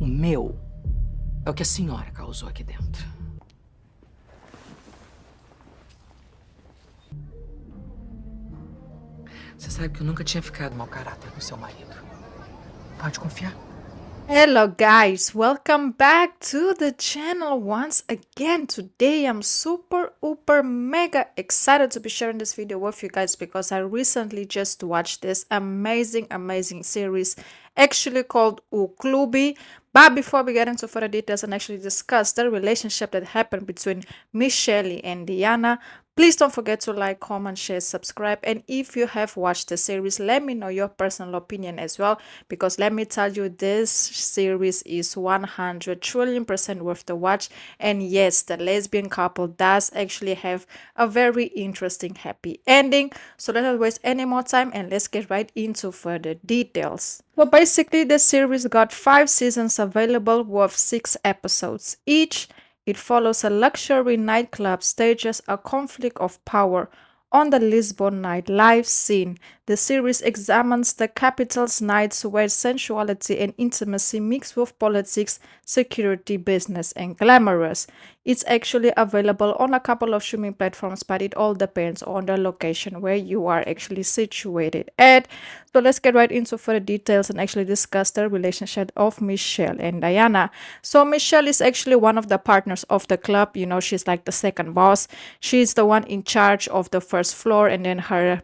O meu é o que a senhora causou aqui dentro. Você sabe que eu nunca tinha ficado mau caráter com seu marido. Pode confiar. Hello guys, welcome back to the channel once again. Today I'm super mega excited to be sharing this video with you guys because I recently just watched this amazing series actually called Lgbt. But before we get into further details and actually discuss the relationship that happened between Michele and Diana, please don't forget to like, comment, share, subscribe. And if you have watched the series, let me know your personal opinion as well. Because let me tell you, this series is 100 trillion% worth the watch. And yes, the lesbian couple does actually have a very interesting, happy ending. So let's not waste any more time and let's get right into further details. So basically, the series got 5 seasons available with 6 episodes each. It follows a luxury nightclub stages a conflict of power on the Lisbon nightlife scene. The series examines the capital's nights where sensuality and intimacy mix with politics, security, business, and glamorous. It's actually available on a couple of streaming platforms, but it all depends on the location where you are actually situated at. So let's get right into further details and actually discuss the relationship of Michele and Diana. So Michele is actually one of the partners of the club. You know, she's like the second boss. She's the one in charge of the first floor, and then her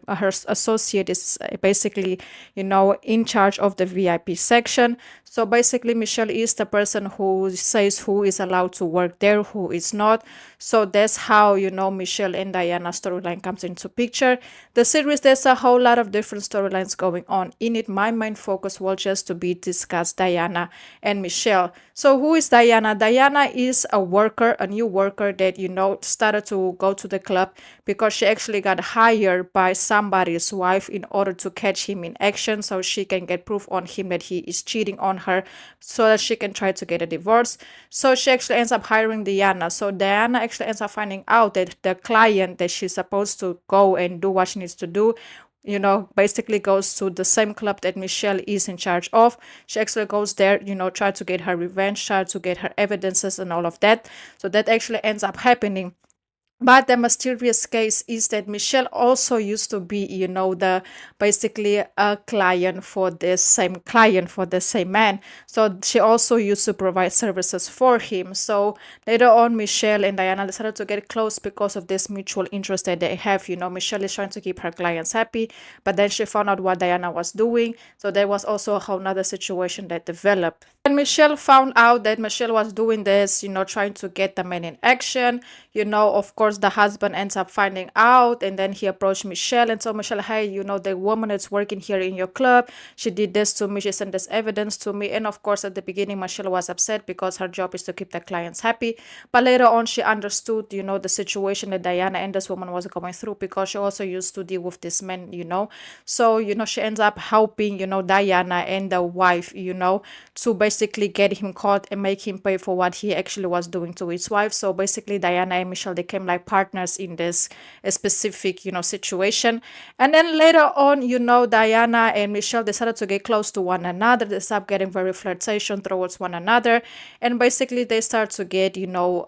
associate is basically, you know, in charge of the VIP section. So basically, Michele is the person who says who is allowed to work there, who is not. So that's how, you know, Michele and Diana storyline comes into picture. The series, there's a whole lot of different storylines going on in it. My main focus will just to be discuss Diana and Michele. So who is Diana? Diana is a worker, a new worker that, you know, started to go to the club because she actually got hired by somebody's wife in order to catch him in action so she can get proof on him that he is cheating on her so that she can try to get a divorce. So she actually ends up hiring Diana. So Diana actually ends up finding out that the client that she's supposed to go and do what she needs to do, you know, basically goes to the same club that Michele is in charge of. She actually goes there, you know, try to get her revenge, try to get her evidences and all of that. So that actually ends up happening. But the mysterious case is that Michele also used to be, you know, the basically a client for the same man. So she also used to provide services for him. So later on, Michele and Diana decided to get close because of this mutual interest that they have. You know, Michele is trying to keep her clients happy, but then she found out what Diana was doing. So there was also a whole nother situation that developed. And Michele found out that Michele was doing this, you know, trying to get the men in action. You know, of course, the husband ends up finding out, and then he approached Michele and told Michele, hey, you know, the woman that's working here in your club, she did this to me, she sent this evidence to me. And of course, at the beginning, Michele was upset because her job is to keep the clients happy. But later on, she understood, you know, the situation that Diana and this woman was going through because she also used to deal with this man, you know. So, you know, she ends up helping, you know, Diana and the wife, you know, to basically get him caught and make him pay for what he actually was doing to his wife. So basically, Diana and Michele became like partners in this specific, you know, situation. And then later on, you know, Diana and Michele decided to get close to one another. They start getting very flirtation towards one another, and basically they start to get, you know,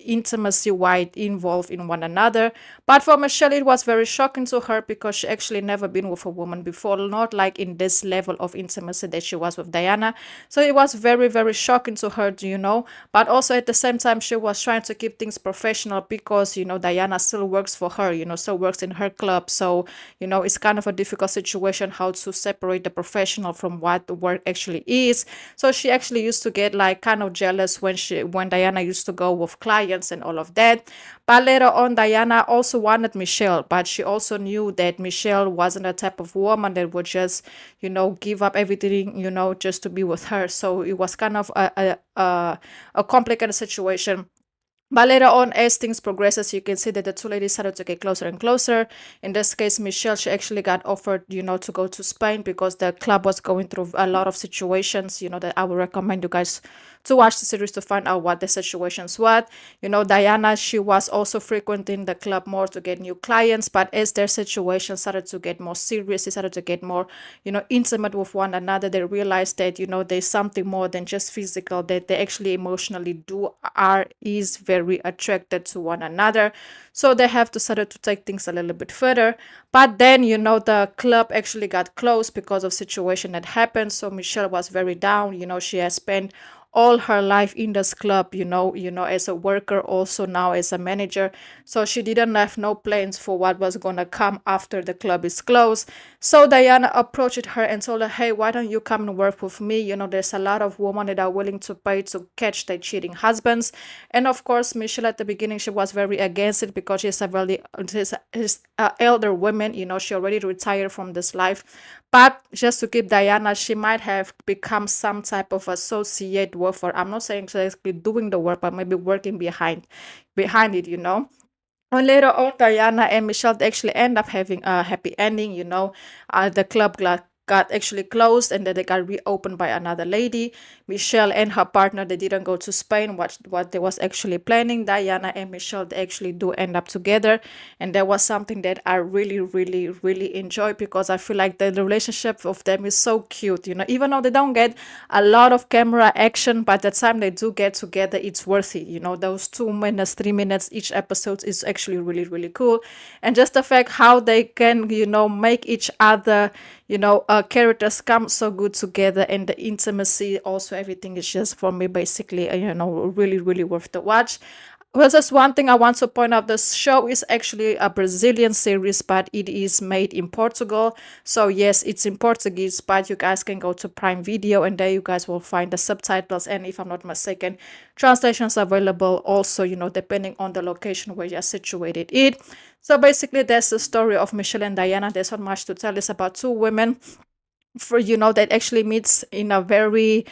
intimacy wide involved in one another. But for Michele, it was very shocking to her because she actually never been with a woman before, not like in this level of intimacy that she was with Diana. So it was very shocking to her, you know. But also at the same time, she was trying to keep things professional because, you know, Diana still works for her, you know, still works in her club. So, you know, it's kind of a difficult situation how to separate the professional from what the work actually is. So she actually used to get like kind of jealous when Diana used to go with clients and all of that. But later on, Diana also wanted Michele, but she also knew that Michele wasn't the type of woman that would just, you know, give up everything, you know, just to be with her. So it was kind of a complicated situation. But later on, as things progresses, you can see that the two ladies started to get closer and closer. In this case, Michele, she actually got offered, you know, to go to Spain because the club was going through a lot of situations, you know, that I would recommend you guys to watch the series to find out what the situations were. Diana, she was also frequenting the club more to get new clients, but as their situation started to get more serious, they started to get more, intimate with one another. They realized that, there's something more than just physical, that they actually emotionally is very attracted to one another. So they have to start to take things a little bit further. But then, the club actually got closed because of situation that happened. So Michele was very down. She has spent all her life in this club, as a worker, also now as a manager. So she didn't have no plans for what was going to come after the club is closed. So Diana approached her and told her, hey, why don't you come and work with me? There's a lot of women that are willing to pay to catch their cheating husbands. And of course, Michele at the beginning, she was very against it because she's a very elder woman. She already retired from this life. But just to keep Diana, she might have become some type of associate work for. I'm not saying she's actually doing the work, but maybe working behind it. And later on, Diana and Michele actually end up having a happy ending. The club got actually closed, and then they got reopened by another lady. Michele and her partner, they didn't go to Spain, what they was actually planning. Diana and Michele, they actually do end up together, and that was something that I really, really, really enjoy, because I feel like the relationship of them is so cute. Even though they don't get a lot of camera action, by the time they do get together, it's worth it. Those 2 minutes, 3 minutes each episode is actually really, really cool. And just the fact how they can, make each other, characters come so good together, and the intimacy, also everything is just, for me, basically, really, really worth the watch. Well, just one thing I want to point out, this show is actually a Brazilian series, but it is made in Portugal. So yes, it's in Portuguese, but you guys can go to Prime Video, and there you guys will find the subtitles, and if I'm not mistaken, translations available also, depending on the location where you're situated in. So basically, that's the story of Michele and Diana. There's not much to tell. It's about 2 women that actually meets in a very,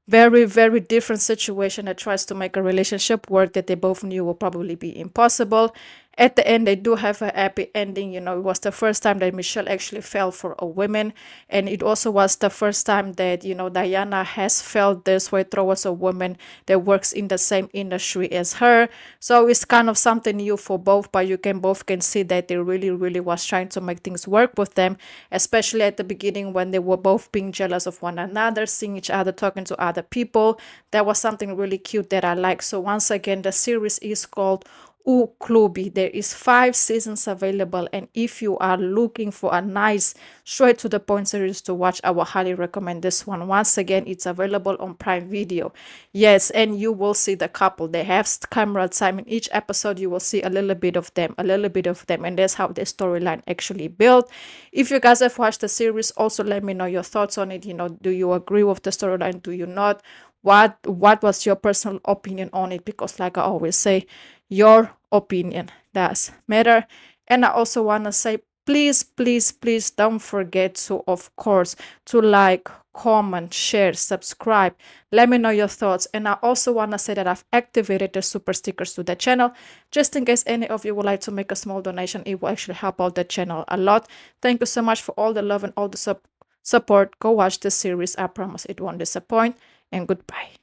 very, very different situation that tries to make a relationship work that they both knew will probably be impossible. At the end, they do have a happy ending. It was the first time that Michele actually fell for a woman, and it also was the first time that Diana has felt this way towards a woman that works in the same industry as her. So it's kind of something new for both, but you both can see that they really, really was trying to make things work with them, especially at the beginning when they were both being jealous of one another, seeing each other, talking to other people. That was something really cute that I like. So once again, the series is called O Clube. There is 5 seasons available, and if you are looking for a nice, straight to the point series to watch, I will highly recommend this one. Once again, it's available on Prime Video. Yes, and you will see the couple. They have camera time in each episode. You will see a little bit of them, and that's how the storyline actually built. If you guys have watched the series, also let me know your thoughts on it. Do you agree with the storyline? Do you not? What was your personal opinion on it? Because like I always say, your opinion does matter. And I also want to say, please, please, please don't forget to, of course, to like, comment, share, subscribe. Let me know your thoughts. And I also want to say that I've activated the super stickers to the channel, just in case any of you would like to make a small donation. It will actually help out the channel a lot. Thank you so much for all the love and all the support. Go watch the series. I promise it won't disappoint. And goodbye.